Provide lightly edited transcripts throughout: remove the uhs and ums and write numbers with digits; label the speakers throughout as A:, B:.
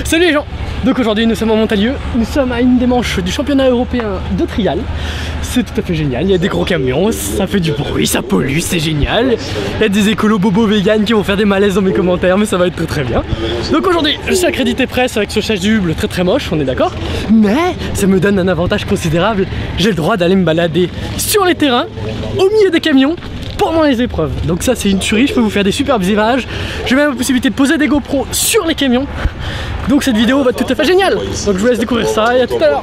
A: Salut les gens. Donc aujourd'hui nous sommes à Montalieu, nous sommes à une des manches du championnat européen de trial. C'est tout à fait génial, il y a des gros camions, ça fait du bruit, ça pollue, c'est génial. Il y a des écolos bobos véganes qui vont faire des malaises dans mes commentaires, mais ça va être très très bien. Donc aujourd'hui je suis accrédité presse avec ce chasuble très moche, on est d'accord. Mais ça me donne un avantage considérable, j'ai le droit d'aller me balader sur les terrains, au milieu des camions, pendant les épreuves. Donc ça c'est une tuerie, je peux vous faire des superbes images. J'ai même la possibilité de poser des GoPros sur les camions. Donc cette vidéo va être tout à fait géniale. Donc je vous laisse découvrir ça et à tout à l'heure.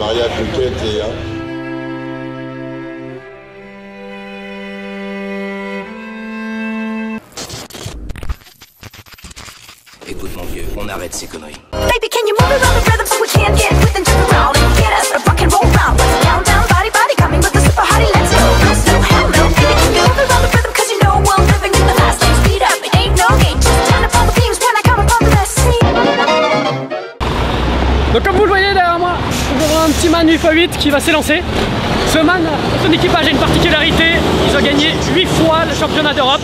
B: Écoute mon vieux, on arrête ces conneries.
C: Baby, can you move around the rhythm so we can get with and jump around and get us a rock and roll round? Down, down, body, body, coming with the super hottie, let's go. Let's do hell no. Baby, can you move around the rhythm cause you know we're living in the fast lane. Speed up, it ain't no game. Just turn up all the beams when I come upon the best scene.
A: Donc comme vous le voyez derrière moi, je vois un petit man 8x8 qui va s'élancer. Ce man, son équipage a une particularité, ils ont gagné 8 fois le championnat d'Europe.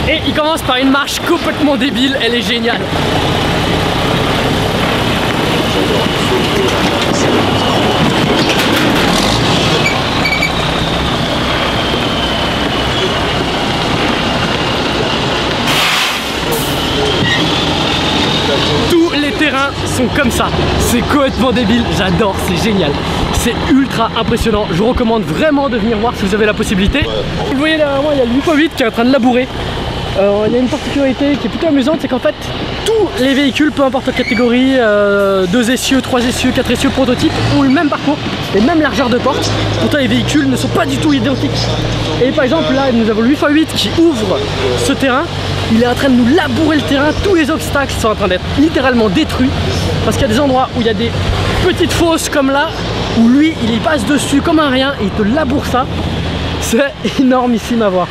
A: Et il commence par une marche complètement débile, elle est géniale. Tous les terrains sont comme ça, c'est complètement débile, j'adore, c'est génial. C'est ultra impressionnant, je vous recommande vraiment de venir voir si vous avez la possibilité. Vous le voyez derrière moi, il y a le 8x8 qui est en train de labourer. Il y a une particularité qui est plutôt amusante, c'est qu'en fait tous les véhicules, peu importe la catégorie, 2 essieux, 3 essieux, 4 essieux, prototypes, ont le même parcours et même largeur de porte. Pourtant les véhicules ne sont pas du tout identiques. Et par exemple là nous avons le 8x8 qui ouvre ce terrain. Il est en train de nous labourer le terrain, tous les obstacles sont en train d'être littéralement détruits. Parce qu'il y a des endroits où il y a des petites fosses comme là, où lui il y passe dessus comme un rien et il te laboure ça. C'est énormissime à voir.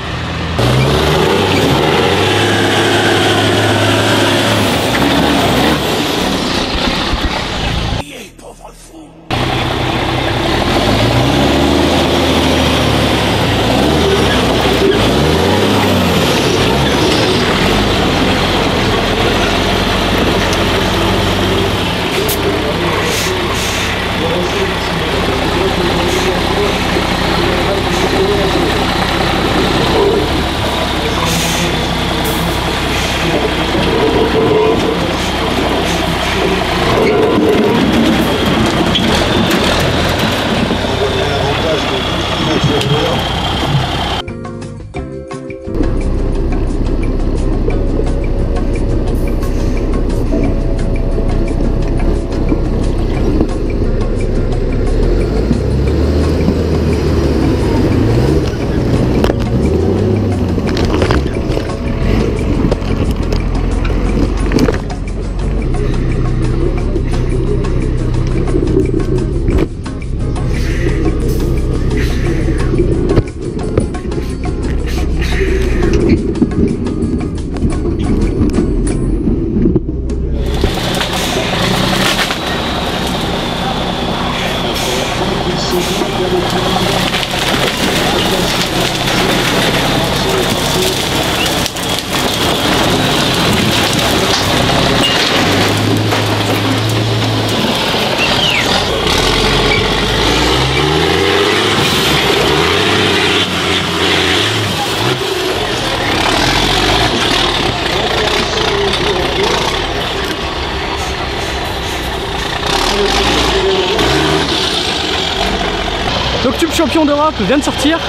A: Donc Tube Champion d'Europe vient de sortir.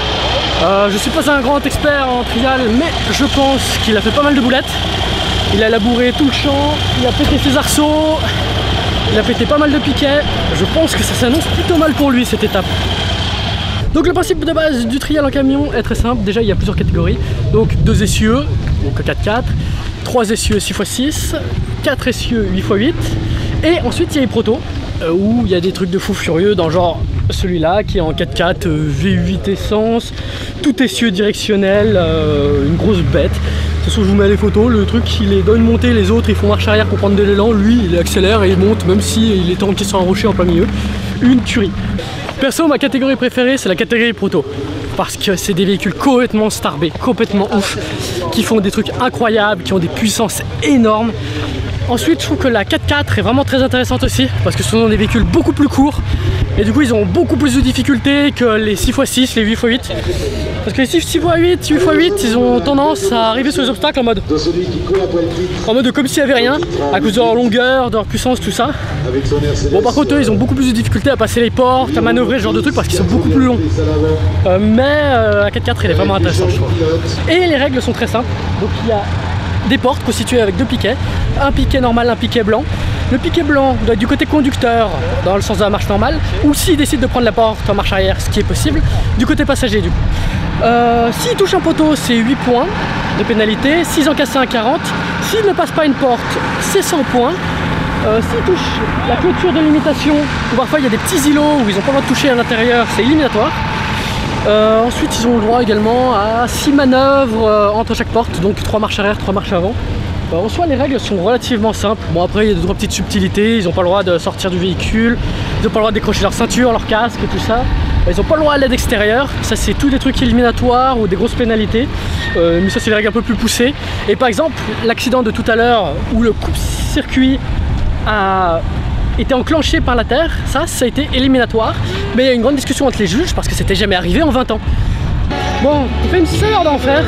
A: Je suis pas un grand expert en trial, mais je pense qu'il a fait pas mal de boulettes. Il a labouré tout le champ, il a pété ses arceaux, il a pété pas mal de piquets. Je pense que ça s'annonce plutôt mal pour lui cette étape. Donc le principe de base du trial en camion est très simple. Déjà il y a plusieurs catégories. Donc 2 essieux, donc 4x4, 3 essieux 6x6, 4 essieux 8x8. Et ensuite il y a les protos, où il y a des trucs de fou furieux dans genre celui-là qui est en 4x4 V8 essence, tout essieu directionnel, une grosse bête. De toute façon je vous mets les photos, le truc il est dans une montée, les autres ils font marche arrière pour prendre de l'élan, lui il accélère et il monte même s'il est tanké sur un rocher en plein milieu. Une tuerie. Perso ma catégorie préférée c'est la catégorie proto. Parce que c'est des véhicules complètement starbés, complètement ouf, qui font des trucs incroyables, qui ont des puissances énormes. Ensuite, je trouve que la 4x4 est vraiment très intéressante aussi parce que ce sont des véhicules beaucoup plus courts et du coup ils ont beaucoup plus de difficultés que les 6x6, les 8x8. Parce que les 6x8, 8x8, ils ont tendance à arriver sur les obstacles en mode comme s'il n'y avait rien, à cause de leur longueur, de leur puissance, tout ça. Bon, par contre, eux, ils ont beaucoup plus de difficultés à passer les portes, à manœuvrer ce genre de trucs parce qu'ils sont beaucoup plus longs. La 4x4, elle est vraiment intéressante, je trouve. Et les règles sont très simples. Donc il y a des portes constituées avec deux piquets, un piquet normal, un piquet blanc. Le piquet blanc doit être du côté conducteur dans le sens de la marche normale, ou s'il décide de prendre la porte en marche arrière, ce qui est possible, du côté passager du coup. S'il touche un poteau, c'est 8 points de pénalité, s'ils en cassent un, 40. S'il ne passe pas une porte, c'est 100 points. S'il touche la clôture de limitation, ou parfois il y a des petits îlots où ils n'ont pas le droit de toucher à l'intérieur, c'est éliminatoire. Ensuite ils ont le droit également à 6 manœuvres entre chaque porte, donc 3 marches arrière, 3 marches avant. En soi les règles sont relativement simples. Bon après il y a 2-3 petites subtilités, ils n'ont pas le droit de sortir du véhicule, ils n'ont pas le droit de décrocher leur ceinture, leur casque et tout ça. Ils n'ont pas le droit à l'aide extérieure, ça c'est tous des trucs éliminatoires ou des grosses pénalités, mais ça c'est des règles un peu plus poussées. Et par exemple l'accident de tout à l'heure où le coupe-circuit a été enclenché par la terre, ça a été éliminatoire, mais il y a une grande discussion entre les juges parce que c'était jamais arrivé en 20 ans. Bon, on fait une petite heure d'enfer.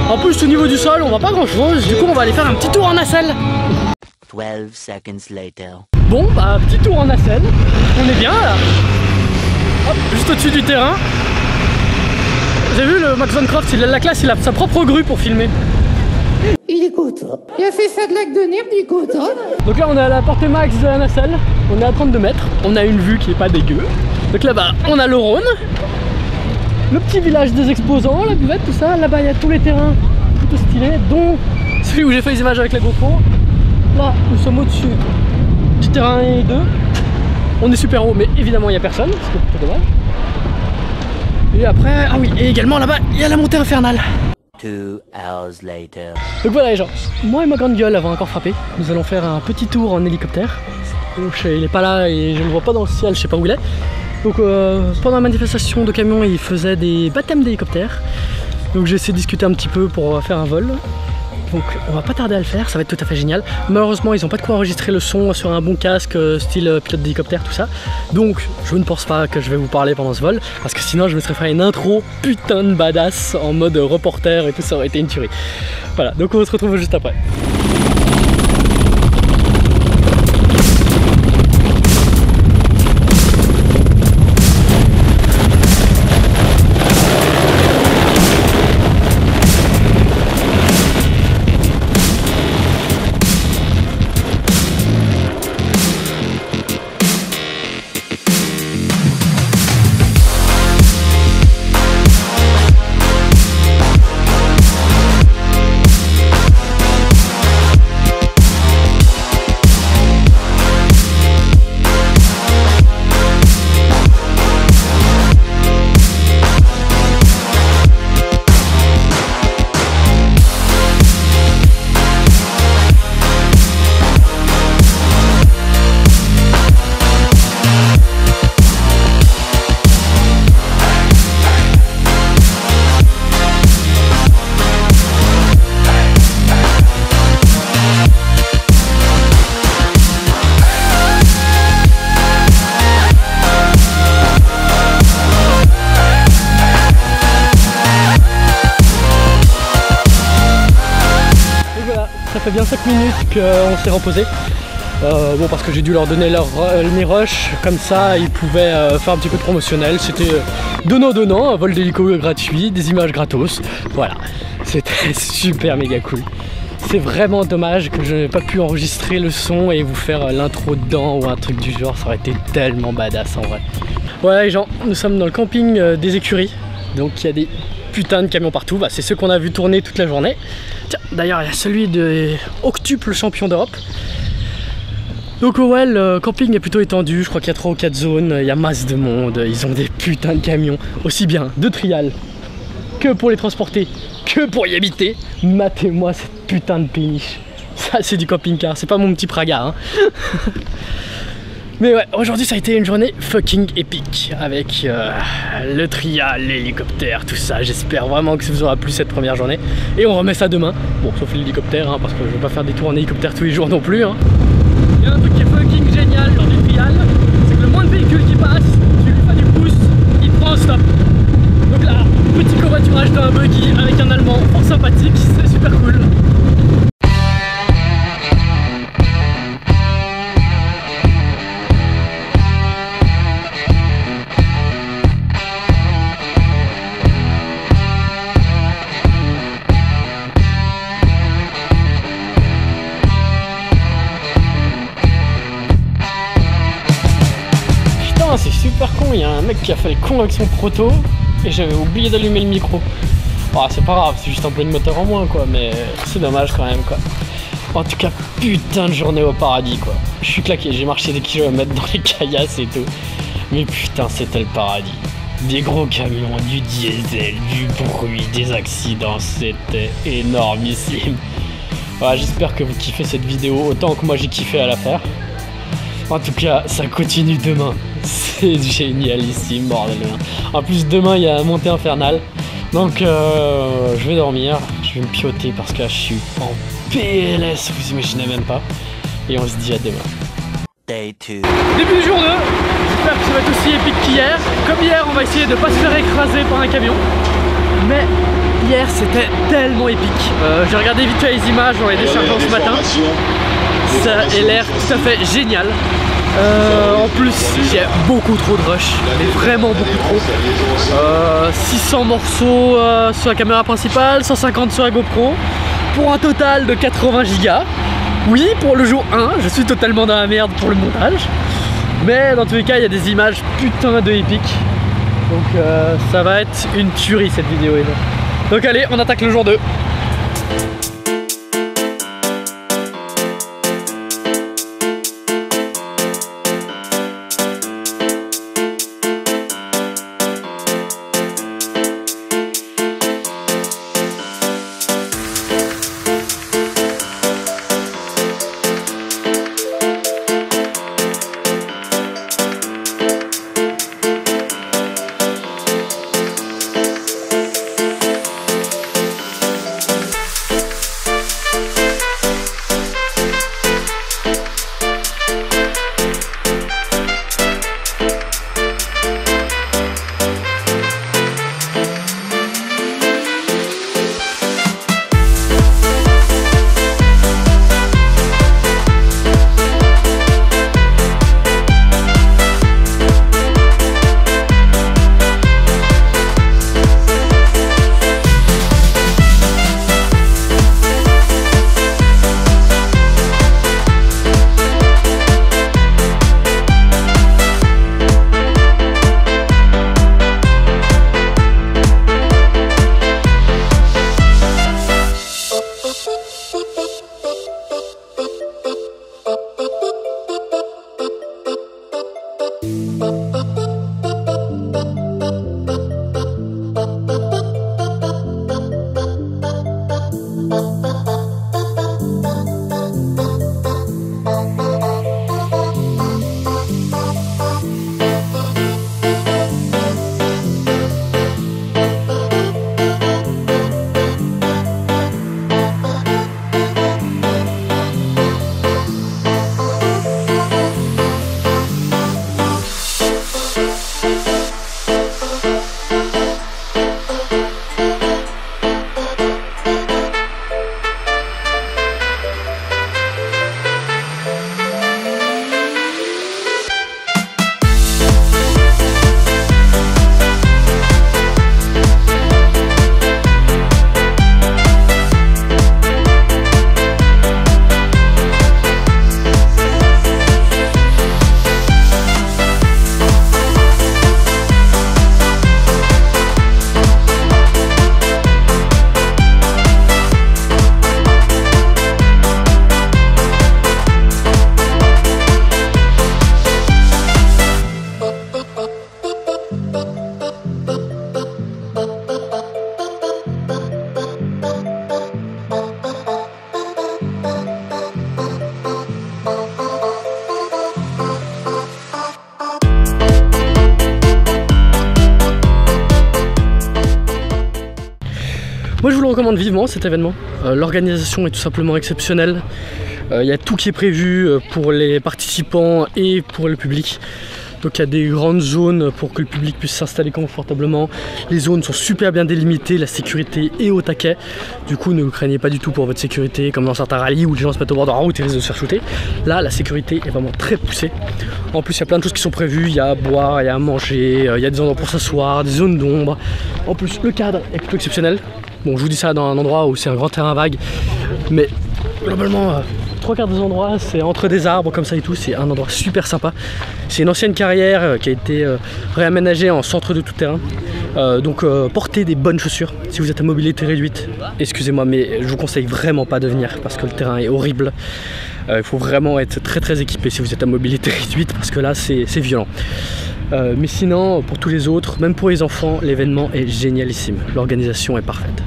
A: En plus au niveau du sol on voit pas grand chose, du coup on va aller faire un petit tour en nacelle.
B: 12 seconds later.
A: Bon bah petit tour en nacelle, on est bien là. Hop, juste au-dessus du terrain. J'ai vu le Max Van Croft, il a la classe, il a sa propre grue pour filmer.
D: Il est content. Il a fait ça de lac de nerfs, il est content.
A: Donc là on est à la portée max de la nacelle, on est à 32 mètres, on a une vue qui est pas dégueu. Donc là-bas on a le Rhône, le petit village des exposants, la buvette, tout ça. Là-bas il y a tous les terrains plutôt stylés, dont celui où j'ai fait les images avec la GoPro. Là nous sommes au-dessus du terrain 1 et 2. On est super haut mais évidemment il n'y a personne, ce qui est plutôt dommage. Et après, ah oui, et également là-bas il y a la montée infernale.
B: 2 hours later.
A: Donc voilà les gens, moi et ma grande gueule avons encore frappé. Nous allons faire un petit tour en hélicoptère. Donc, il est pas là et je ne le vois pas dans le ciel, je sais pas où il est. Donc pendant la manifestation de camions il faisait des baptêmes d'hélicoptères. Donc j'ai essayé de discuter un petit peu pour faire un vol. Donc on va pas tarder à le faire, ça va être tout à fait génial. Malheureusement ils n'ont pas de quoi enregistrer le son sur un bon casque style pilote d'hélicoptère, tout ça. Donc je ne pense pas que je vais vous parler pendant ce vol, parce que sinon je me serais fait une intro putain de badass en mode reporter et tout, ça aurait été une tuerie. Voilà, donc on se retrouve juste après. Ça fait bien 5 minutes qu'on s'est reposé. Bon, parce que j'ai dû leur donner leur rush, comme ça ils pouvaient faire un petit peu de promotionnel. C'était donnant, un vol d'hélico gratuit, des images gratos. Voilà, c'était super méga cool. C'est vraiment dommage que je n'ai pas pu enregistrer le son et vous faire l'intro dedans ou un truc du genre, ça aurait été tellement badass en vrai. Voilà les gens, nous sommes dans le camping des écuries, donc il y a des putains de camions partout, bah, c'est ceux qu'on a vu tourner toute la journée. Tiens, d'ailleurs il y a celui de octuple champion d'Europe. Donc ouais, le camping est plutôt étendu, je crois qu'il y a 3 ou 4 zones, il y a masse de monde, ils ont des putains de camions, aussi bien de trial que pour les transporter, que pour y habiter. Matez-moi cette putain de péniche, ça c'est du camping-car, c'est pas mon petit Praga hein. Mais ouais, aujourd'hui ça a été une journée fucking épique avec le trial, l'hélicoptère, tout ça. J'espère vraiment que ça vous aura plu cette première journée. Et on remet ça demain. Bon, sauf l'hélicoptère, hein, parce que je vais pas faire des tours en hélicoptère tous les jours non plus. Hein. Il y a un truc qui est fucking génial dans les trials, c'est que le moins de véhicules qui passent, tu lui fais des pouces, il prend un stop. Donc là, petit covoiturage d'un buggy avec un Allemand fort sympathique, c'est super cool. C'est super con, il y a un mec qui a fait le con avec son proto et j'avais oublié d'allumer le micro. Oh, c'est pas grave, c'est juste un peu de moteur en moins quoi, mais c'est dommage quand même quoi. En tout cas, putain de journée au paradis quoi. Je suis claqué, j'ai marché des kilomètres dans les caillasses et tout. Mais putain, c'était le paradis. Des gros camions, du diesel, du bruit, des accidents, c'était énormissime. Voilà, j'espère que vous kiffez cette vidéo autant que moi j'ai kiffé à la faire. En tout cas, ça continue demain. C'est génialissime, bordel. En plus, demain, il y a la montée infernale. Donc, je vais dormir. Je vais me pioter parce que là, je suis en PLS. Vous imaginez même pas. Et on se dit à demain.
B: Day 2.
A: Début du jour 2. J'espère que ça va être aussi épique qu'hier. Comme hier, on va essayer de pas se faire écraser par un camion. Mais hier, c'était tellement épique. J'ai regardé vite fait les images dans les déchargements ce matin. Ça a l'air tout à fait génial. En plus, il y a beaucoup trop de rush, mais vraiment beaucoup trop. 600 morceaux sur la caméra principale, 150 sur la GoPro, pour un total de 80 gigas. Oui, pour le jour 1, je suis totalement dans la merde pour le montage. Mais dans tous les cas, il y a des images putain de épiques. Donc ça va être une tuerie cette vidéo. Donc allez, on attaque le jour 2. recommande vivement cet événement. L'organisation est tout simplement exceptionnelle. Il y a tout qui est prévu pour les participants et pour le public. Donc il y a des grandes zones pour que le public puisse s'installer confortablement. Les zones sont super bien délimitées, la sécurité est au taquet. Du coup ne craignez pas du tout pour votre sécurité, comme dans certains rallyes où les gens se mettent au bord de la route et risquent de se faire shooter. Là la sécurité est vraiment très poussée. En plus il y a plein de choses qui sont prévues, il y a à boire, il y a à manger, il y a des endroits pour s'asseoir, des zones d'ombre. En plus le cadre est plutôt exceptionnel. Bon je vous dis ça dans un endroit où c'est un grand terrain vague, mais globalement... 3/4 des endroits c'est entre des arbres comme ça et tout, c'est un endroit super sympa. C'est une ancienne carrière qui a été réaménagée en centre de tout terrain. Donc portez des bonnes chaussures si vous êtes à mobilité réduite. Excusez-moi mais je vous conseille vraiment pas de venir parce que le terrain est horrible. Il faut vraiment être très équipé si vous êtes à mobilité réduite parce que là c'est violent. Mais sinon pour tous les autres, même pour les enfants, l'événement est génialissime. L'organisation est parfaite.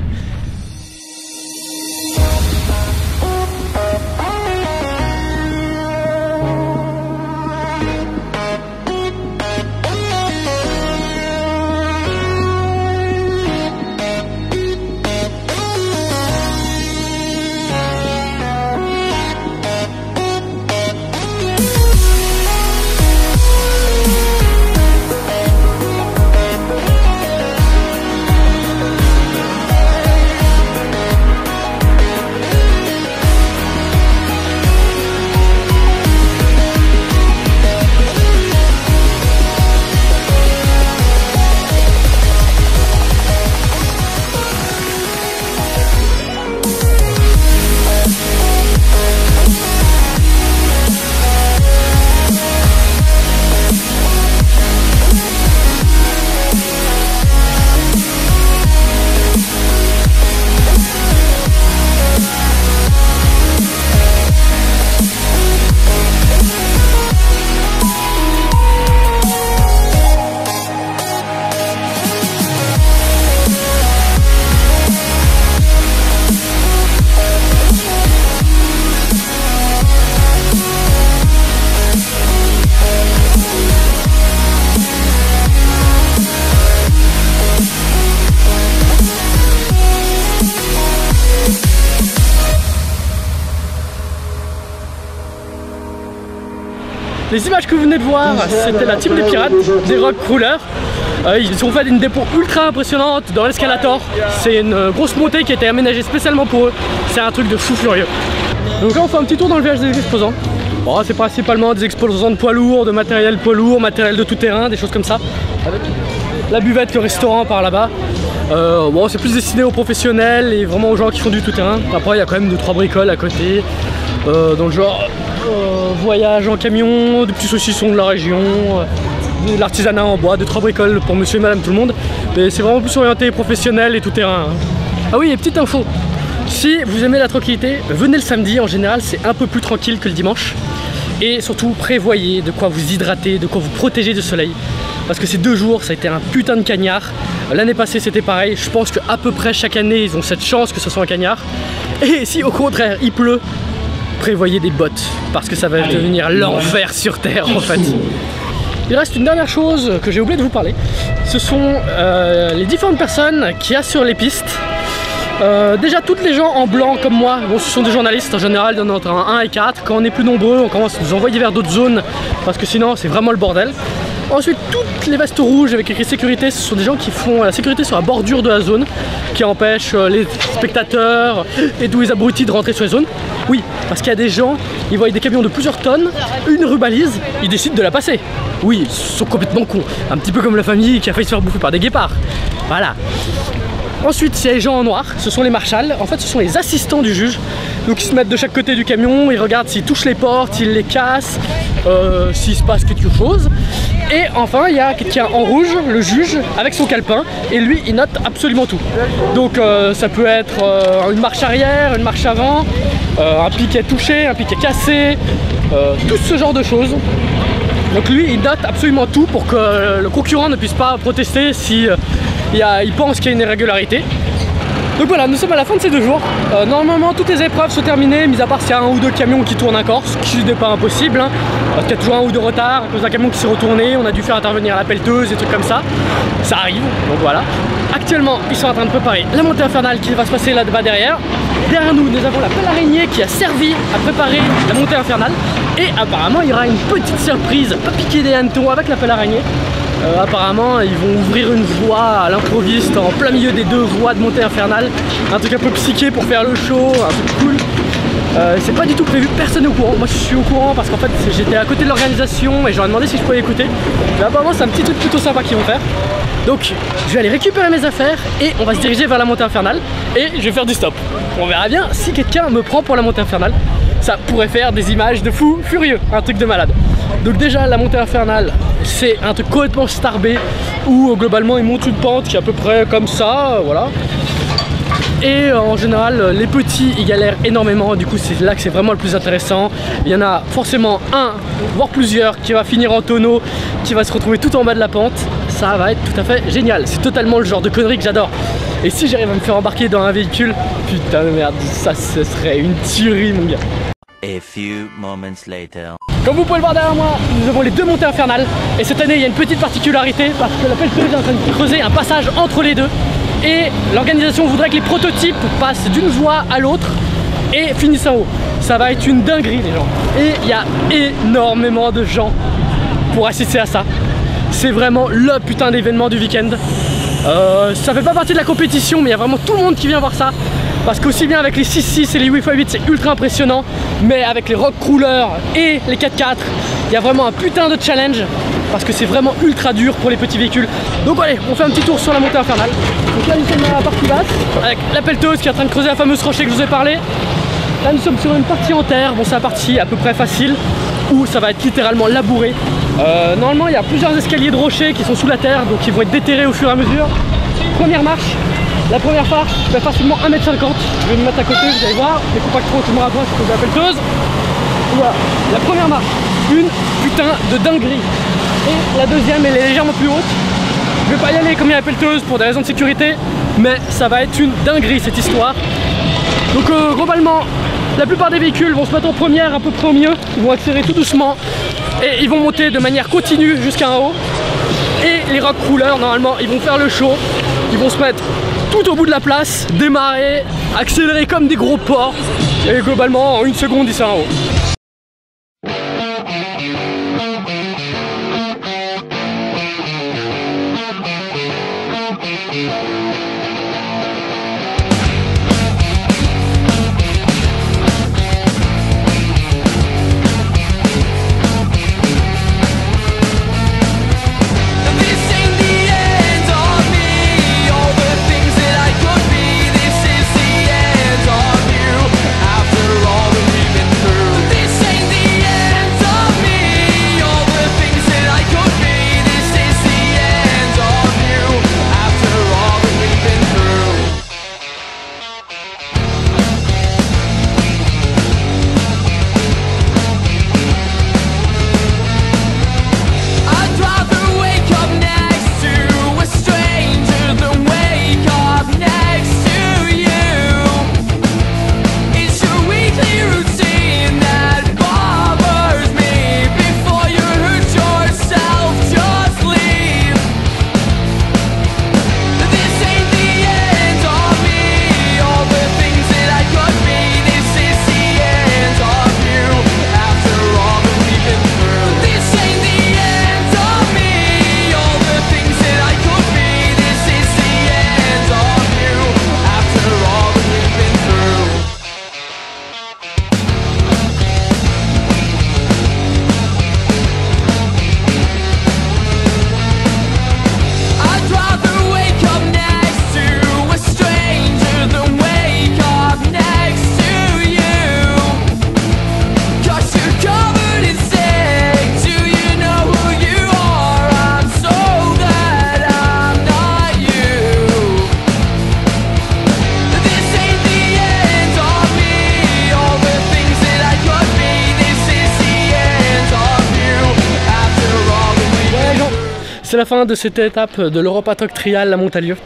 A: Les images que vous venez de voir, c'était la team des pirates, des rock crawlers. Ils ont fait une dépôt ultra impressionnante dans l'escalator. C'est une grosse montée qui a été aménagée spécialement pour eux. C'est un truc de fou furieux. Donc là on fait un petit tour dans le village des exposants. Bon, c'est principalement des exposants de poids lourds, de matériel poids lourd, matériel de tout terrain, des choses comme ça. Avec la buvette, le restaurant par là-bas. Bon, c'est plus destiné aux professionnels et vraiment aux gens qui font du tout terrain. Après il y a quand même 2-3 bricoles à côté. Dans le genre voyage en camion, des petits saucissons de la région, de l'artisanat en bois, 2-3 bricoles pour monsieur et madame tout le monde. Mais c'est vraiment plus orienté professionnel et tout terrain. Ah oui, et petite info, si vous aimez la tranquillité, venez le samedi, en général c'est un peu plus tranquille que le dimanche. Et surtout prévoyez de quoi vous hydrater, de quoi vous protéger du soleil. Parce que ces 2 jours ça a été un putain de cagnard. L'année passée c'était pareil, je pense qu'à peu près chaque année ils ont cette chance que ce soit un cagnard. Et si au contraire il pleut, prévoyez des bottes, parce que ça va devenir l'enfer sur terre en fait. Il reste une dernière chose que j'ai oublié de vous parler. Ce sont les différentes personnes qu'il y a sur les pistes. Déjà toutes les gens en blanc comme moi, bon, ce sont des journalistes en général, on est entre 1 et 4. Quand on est plus nombreux, on commence à nous envoyer vers d'autres zones, parce que sinon c'est vraiment le bordel. Ensuite, toutes les vestes rouges avec écrit sécurité, ce sont des gens qui font la sécurité sur la bordure de la zone, qui empêchent les spectateurs et tous les abrutis de rentrer sur les zones. Oui, parce qu'il y a des gens, ils voient des camions de plusieurs tonnes, une rubalise, ils décident de la passer. Oui, ils sont complètement cons, un petit peu comme la famille qui a failli se faire bouffer par des guépards. Voilà. Ensuite, il y a les gens en noir, ce sont les marshals, en fait ce sont les assistants du juge. Donc ils se mettent de chaque côté du camion, ils regardent s'ils touchent les portes, s'ils les cassent, s'il se passe quelque chose. Et enfin il y a quelqu'un en rouge, le juge, avec son calepin, et lui il note absolument tout. Donc ça peut être une marche arrière, une marche avant, un piquet touché, un piquet cassé, tout ce genre de choses. Donc lui il note absolument tout pour que le concurrent ne puisse pas protester si il pense qu'il y a une irrégularité. Donc voilà, nous sommes à la fin de ces 2 jours. Normalement toutes les épreuves sont terminées, mis à part s'il y a 1 ou 2 camions qui tournent encore, ce qui n'est pas impossible, hein, parce qu'il y a toujours 1 ou 2 retards à cause d'un camion qui s'est retourné, on a dû faire intervenir la pelleteuse, des trucs comme ça. Ça arrive, donc voilà. Actuellement, ils sont en train de préparer la montée infernale qui va se passer là-bas derrière. Derrière nous, nous avons la pelle araignée qui a servi à préparer la montée infernale. Et apparemment, il y aura une petite surprise, pas piquer des hannetons avec la pelle araignée. Apparemment, ils vont ouvrir une voie à l'improviste en plein milieu des 2 voies de montée infernale. Un truc un peu psyché pour faire le show, un truc cool. C'est pas du tout prévu, personne n'est au courant. Moi je suis au courant parce qu'en fait j'étais à côté de l'organisation et j'aurais demandé si je pouvais écouter. Mais apparemment c'est un petit truc plutôt sympa qu'ils vont faire. Donc je vais aller récupérer mes affaires et on va se diriger vers la montée infernale. Et je vais faire du stop. On verra bien si quelqu'un me prend pour la montée infernale. Ça pourrait faire des images de fou furieux, un truc de malade. Donc déjà la montée infernale c'est un truc complètement starbé où globalement ils montent une pente qui est à peu près comme ça, voilà. Et en général les petits ils galèrent énormément, du coup c'est là que c'est vraiment le plus intéressant. Il y en a forcément un, voire plusieurs qui va finir en tonneau, qui va se retrouver tout en bas de la pente. Ça va être tout à fait génial, c'est totalement le genre de connerie que j'adore. Et si j'arrive à me faire embarquer dans un véhicule, putain de merde, ça ce serait une tuerie mon gars.
B: A few moments later.
A: Comme vous pouvez le voir derrière moi, nous avons les 2 montées infernales. Et cette année il y a une petite particularité parce que la pelleteuse est en train de creuser un passage entre les 2. Et l'organisation voudrait que les prototypes passent d'une voie à l'autre et finissent en haut. Ça va être une dinguerie les gens. Et il y a énormément de gens pour assister à ça. C'est vraiment le putain d'événement du week-end. Ça fait pas partie de la compétition mais il y a vraiment tout le monde qui vient voir ça. Parce qu'aussi bien avec les 6.6 et les 8x8 c'est ultra impressionnant. Mais avec les rock crawlers et les 4x4 il y a vraiment un putain de challenge. Parce que c'est vraiment ultra dur pour les petits véhicules. Donc allez, on fait un petit tour sur la montée infernale. Donc là nous sommes dans la partie basse avec la pelleteuse qui est en train de creuser la fameuse rocher que je vous ai parlé. Là nous sommes sur une partie en terre, bon c'est la partie à peu près facile où ça va être littéralement labouré. Normalement il y a plusieurs escaliers de rochers qui sont sous la terre, donc ils vont être déterrés au fur et à mesure. Première marche, la première marche fait facilement 1,50 m. Je vais me mettre à côté, vous allez voir, il ne faut pas que trop que je me rapproche de la pelleteuse. Voilà, la première marche, une putain de dinguerie. Et la deuxième elle est légèrement plus haute. Je vais pas y aller comme il y a la pelleteuse pour des raisons de sécurité, mais ça va être une dinguerie cette histoire. Donc globalement la plupart des véhicules vont se mettre en première à peu près au milieu, ils vont accélérer tout doucement et ils vont monter de manière continue jusqu'à en haut. Et les rock crawlers normalement ils vont faire le show, ils vont se mettre tout au bout de la place, démarrer, accélérer comme des gros porcs et globalement en 1 seconde ils sont en haut. C'est la fin de cette étape de l'Europa Truck Trial, la Montalieu.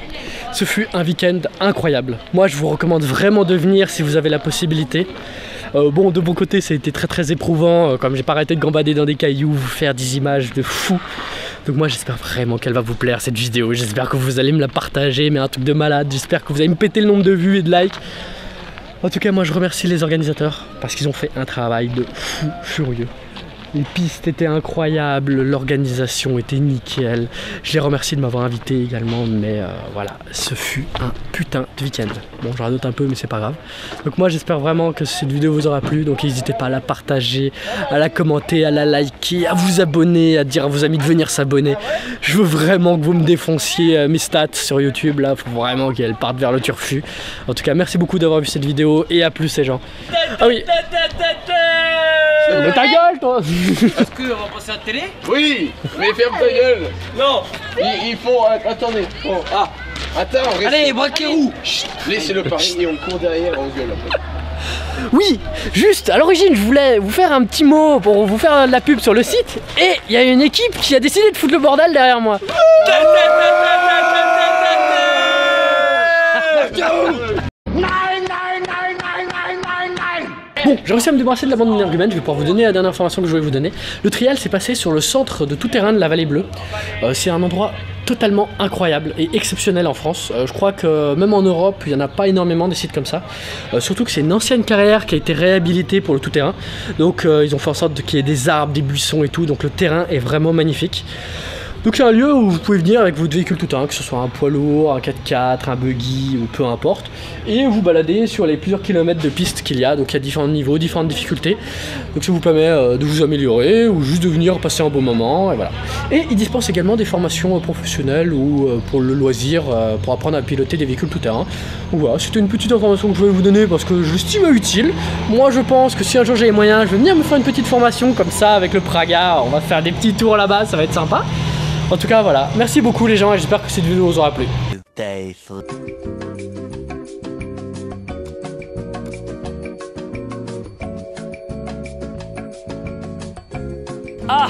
A: Ce fut un week-end incroyable. Moi, je vous recommande vraiment de venir si vous avez la possibilité. Bon, de mon côté, ça a été très éprouvant. Comme j'ai pas arrêté de gambader dans des cailloux, vous faire des images de fou. Donc moi, j'espère vraiment qu'elle va vous plaire cette vidéo. J'espère que vous allez me la partager, mais un truc de malade. J'espère que vous allez me péter le nombre de vues et de likes. En tout cas, moi, je remercie les organisateurs parce qu'ils ont fait un travail de fou furieux. Les pistes étaient incroyables, l'organisation était nickel. Je les remercie de m'avoir invité également, mais voilà, ce fut un putain de week-end. Bon, je radote un peu, mais c'est pas grave. Donc moi, j'espère vraiment que cette vidéo vous aura plu. Donc n'hésitez pas à la partager, à la commenter, à la liker, à vous abonner, à dire à vos amis de venir s'abonner. Je veux vraiment que vous me défonciez mes stats sur YouTube. Là, faut vraiment qu'elles partent vers le turfu. En tout cas, merci beaucoup d'avoir vu cette vidéo et à plus, ces gens. Ah oui. Mais ta gueule, toi.
E: Est-ce qu'on va passer à la télé?
F: Oui, mais ferme ta gueule.
E: Non.
F: Il faut... Attendez. Oh, ah, attends, restez.
E: Allez, braquez où?
F: Laissez le pari et on court derrière, on gueule après.
A: Oui, juste, à l'origine, je voulais vous faire un petit mot pour vous faire de la pub sur le site. Et il y a une équipe qui a décidé de foutre le bordel derrière moi. Bon, j'ai réussi à me débarrasser de la bande d'énergumène, je vais pouvoir vous donner la dernière information que je voulais vous donner. Le trial s'est passé sur le centre de tout terrain de la Vallée Bleue. C'est un endroit totalement incroyable et exceptionnel en France. Je crois que même en Europe, il n'y en a pas énormément des sites comme ça. Surtout que c'est une ancienne carrière qui a été réhabilitée pour le tout terrain. Donc ils ont fait en sorte qu'il y ait des arbres, des buissons et tout, donc le terrain est vraiment magnifique. Donc c'est un lieu où vous pouvez venir avec votre véhicule tout terrain, que ce soit un poids lourd, un 4x4, un buggy ou peu importe, et vous balader sur les plusieurs kilomètres de pistes qu'il y a. Donc il y a différents niveaux, différentes difficultés. Donc ça vous permet de vous améliorer ou juste de venir passer un bon moment, et voilà. Et ils dispensent également des formations professionnelles ou pour le loisir, pour apprendre à piloter des véhicules tout terrain. Donc voilà, c'était une petite information que je voulais vous donner parce que je l'estime utile. Moi je pense que si un jour j'ai les moyens, je vais venir me faire une petite formation comme ça avec le Praga. On va faire des petits tours là-bas, ça va être sympa. En tout cas voilà, merci beaucoup les gens et j'espère que cette vidéo vous aura plu. Ah!